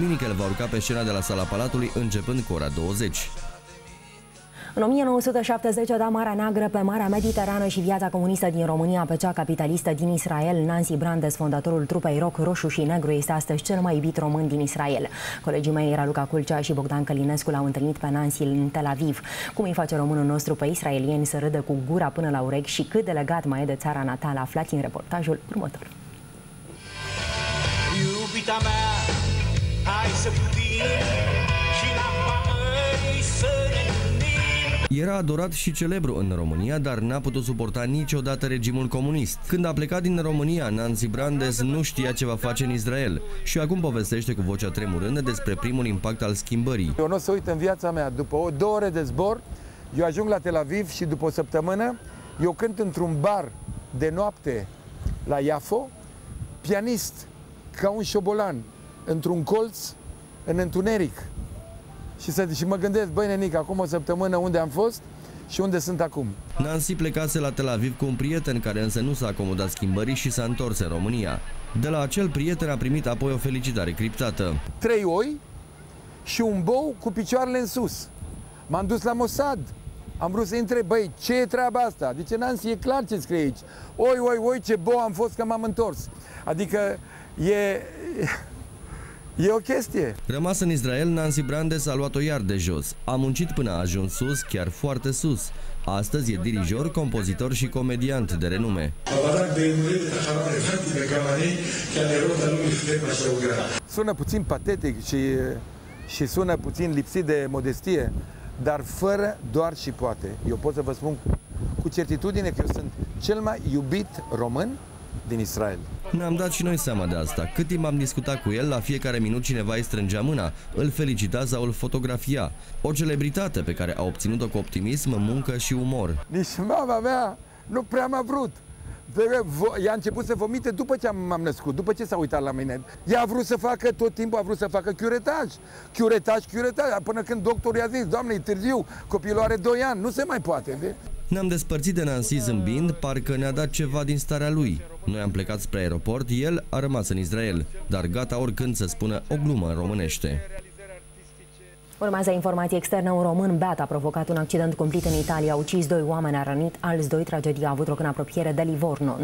Minichel va urca pe scena de la Sala Palatului începând cu ora 20. În 1970 a dat Marea Neagră pe Marea Mediterană și viața comunistă din România pe cea capitalistă din Israel. Nancy Brandes, fondatorul trupei rock roșu și negru, este astăzi cel mai iubit român din Israel. Colegii mei Raluca Culcea și Bogdan Călinescu l-au întâlnit pe Nancy în Tel Aviv. Cum îi face românul nostru pe israelieni să râdă cu gura până la urechi și cât de legat mai e de țara natală, aflați în reportajul următor. Iubita mea, hai să putem și la măi să ne gândim. Era adorat și celebru în România, dar n-a putut suporta niciodată regimul comunist. Când a plecat din România, Nancy Brandes nu știa ce va face în Israel și acum povestește cu vocea tremurândă despre primul impact al schimbării. Eu nu o să uit în viața mea, după 2 ore de zbor, eu ajung la Tel Aviv și după o săptămână eu cânt într-un bar de noapte la Iafo, pianist, ca un șobolan, într-un colț, în întuneric. Și mă gândesc, băi nenic, acum o săptămână unde am fost și unde sunt acum. Nancy plecase la Tel Aviv cu un prieten care însă nu s-a acomodat schimbării și s-a întors în România. De la acel prieten a primit apoi o felicitare criptată. 3 oi și un bou cu picioarele în sus. M-am dus la Mossad. Am vrut să întreb, băi, ce e treaba asta? Zice, Nancy, e clar ce scrie aici. Oi, ce bou am fost că m-am întors. Adică e o chestie. Rămas în Israel, Nancy Brandes a luat-o iar de jos. A muncit până a ajuns sus, chiar foarte sus. Astăzi e dirijor, compozitor și comediant de renume. Sună puțin patetic și sună puțin lipsit de modestie, dar fără doar și poate. Eu pot să vă spun cu certitudine că eu sunt cel mai iubit român din Israel. Ne-am dat și noi seama de asta. Cât timp am discutat cu el, la fiecare minut cineva îi strângea mâna, îl felicita sau îl fotografia. O celebritate pe care a obținut-o cu optimism, muncă și umor. Nici mama mea nu prea m-a vrut. Ea a început să vomite după ce m-am născut, după ce s-a uitat la mine. Ea a vrut să facă, tot timpul a vrut să facă chiuretaj, până când doctorul i-a zis, Doamne, e târziu, copilul are 2 ani, nu se mai poate. Ne-am despărțit de Nancy zâmbind, parcă ne-a dat ceva din starea lui. Noi am plecat spre aeroport, el a rămas în Israel, dar gata oricând să spună o glumă în românește. Urmează informații externe. Un român beat a provocat un accident cumplit în Italia, a ucis 2 oameni, a rănit alți 2. Tragedia a avut loc în apropiere de Livorno.